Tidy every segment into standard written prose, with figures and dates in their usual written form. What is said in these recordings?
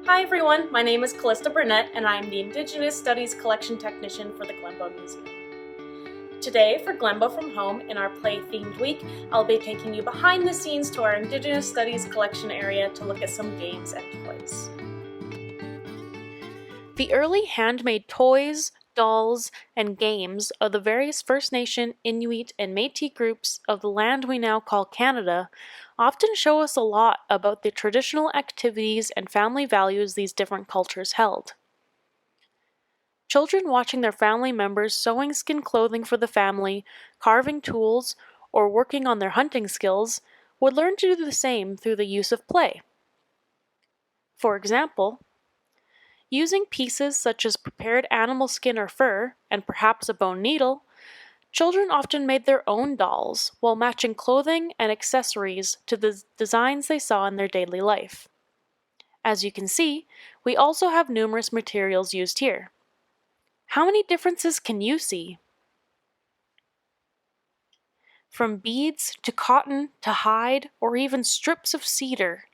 Hi everyone, my name is Calista and I am the Indigenous Studies Collection Technician for the Glenbow Museum. Today, for Glenbow from Home, in our play-themed week, I'll be taking you behind the scenes to our Indigenous Studies collection area to look at some games and toys. The early handmade toys, dolls, and games of the various First Nation, Inuit, and Métis groups of the land we now call Canada often show us a lot about the traditional activities and family values these different cultures held. Children watching their family members sewing skin clothing for the family, carving tools, or working on their hunting skills would learn to do the same through the use of play. For example, using pieces such as prepared animal skin or fur, and perhaps a bone needle, children often made their own dolls while matching clothing and accessories to the designs they saw in their daily life. As you can see, we also have numerous materials used here. How many differences can you see? From beads to cotton to hide or even strips of cedar,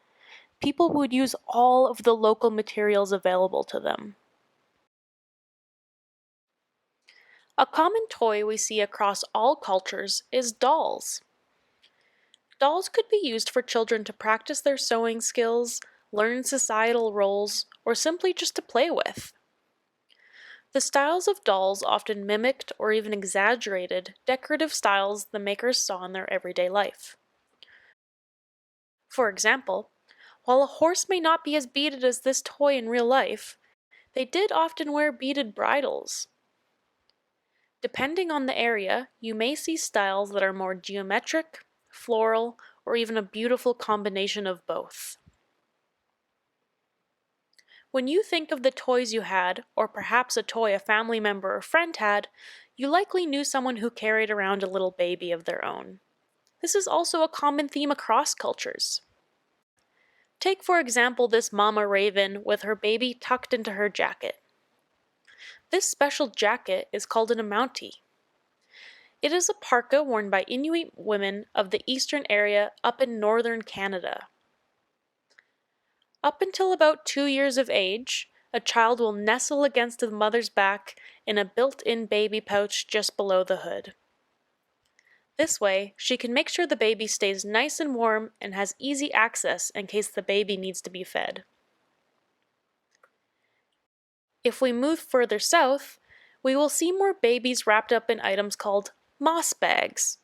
people would use all of the local materials available to them. A common toy we see across all cultures is dolls. Dolls could be used for children to practice their sewing skills, learn societal roles, or simply just to play with. The styles of dolls often mimicked or even exaggerated decorative styles the makers saw in their everyday life. For example, while a horse may not be as beaded as this toy in real life, they did often wear beaded bridles. Depending on the area, you may see styles that are more geometric, floral, or even a beautiful combination of both. When you think of the toys you had, or perhaps a toy a family member or friend had, you likely knew someone who carried around a little baby of their own. This is also a common theme across cultures. Take, for example, this mama raven with her baby tucked into her jacket. This special jacket is called an amouti. It is a parka worn by Inuit women of the eastern area up in northern Canada. Up until about 2 years of age, a child will nestle against the mother's back in a built-in baby pouch just below the hood. This way, she can make sure the baby stays nice and warm and has easy access in case the baby needs to be fed. If we move further south, we will see more babies wrapped up in items called moss bags.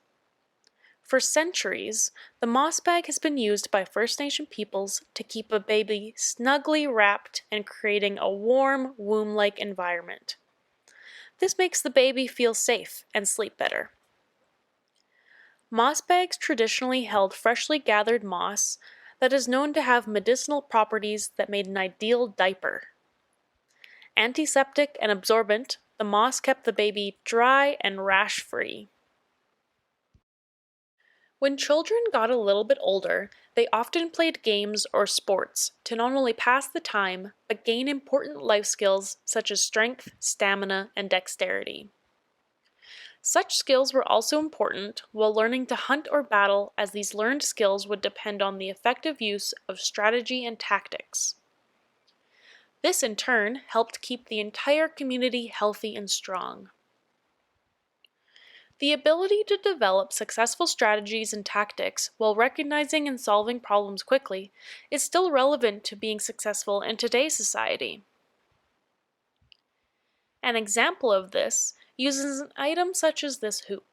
For centuries, the moss bag has been used by First Nation peoples to keep a baby snugly wrapped and creating a warm, womb-like environment. This makes the baby feel safe and sleep better. Moss bags traditionally held freshly gathered moss that is known to have medicinal properties that made an ideal diaper. Antiseptic and absorbent, the moss kept the baby dry and rash-free. When children got a little bit older, they often played games or sports to not only pass the time, but gain important life skills such as strength, stamina, and dexterity. Such skills were also important while learning to hunt or battle, as these learned skills would depend on the effective use of strategy and tactics. This in turn helped keep the entire community healthy and strong. The ability to develop successful strategies and tactics while recognizing and solving problems quickly is still relevant to being successful in today's society. An example of this uses an item such as this hoop.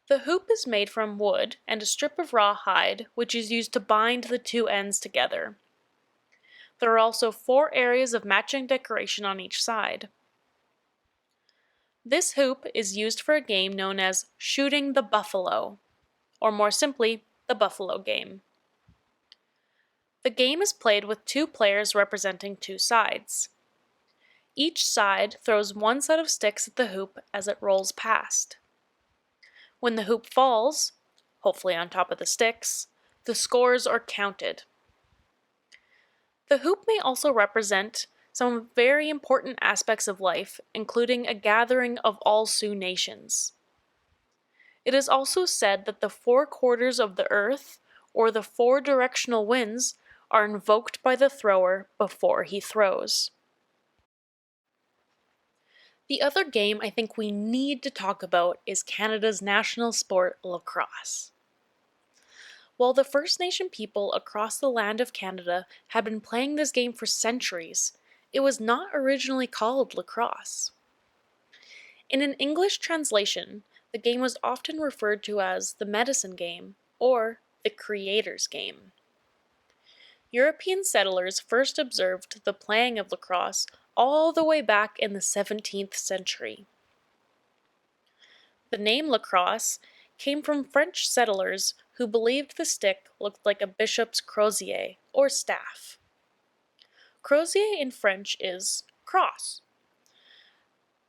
The hoop is made from wood and a strip of raw hide, which is used to bind the two ends together. There are also 4 areas of matching decoration on each side. This hoop is used for a game known as shooting the buffalo, or more simply, the buffalo game. The game is played with 2 players representing 2 sides. Each side throws 1 set of sticks at the hoop as it rolls past. When the hoop falls, hopefully on top of the sticks, the scores are counted. The hoop may also represent some very important aspects of life, including a gathering of all Sioux nations. It is also said that the 4 quarters of the earth, or the 4 directional winds, are invoked by the thrower before he throws. The other game I think we need to talk about is Canada's national sport, lacrosse. While the First Nation people across the land of Canada had been playing this game for centuries, it was not originally called lacrosse. In an English translation, the game was often referred to as the medicine game or the creator's game. European settlers first observed the playing of lacrosse all the way back in the 17th century. The name lacrosse came from French settlers who believed the stick looked like a bishop's crozier, or staff. Crozier in French is cross.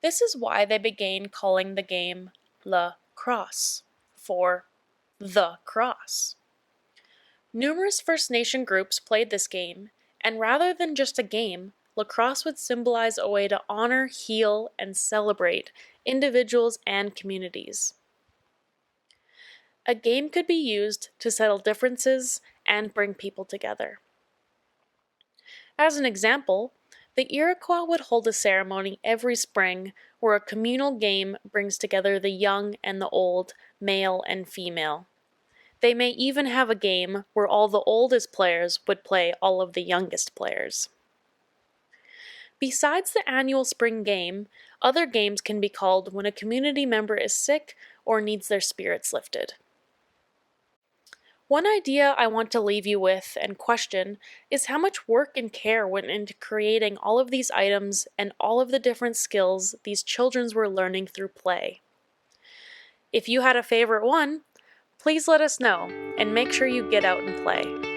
This is why they began calling the game Lacrosse, for the cross. Numerous First Nation groups played this game, and rather than just a game, lacrosse would symbolize a way to honor, heal, and celebrate individuals and communities. A game could be used to settle differences and bring people together. As an example, the Iroquois would hold a ceremony every spring where a communal game brings together the young and the old, male and female. They may even have a game where all the oldest players would play all of the youngest players. Besides the annual spring game, other games can be called when a community member is sick or needs their spirits lifted. One idea I want to leave you with and question is how much work and care went into creating all of these items and all of the different skills these children were learning through play. If you had a favorite one, please let us know and make sure you get out and play.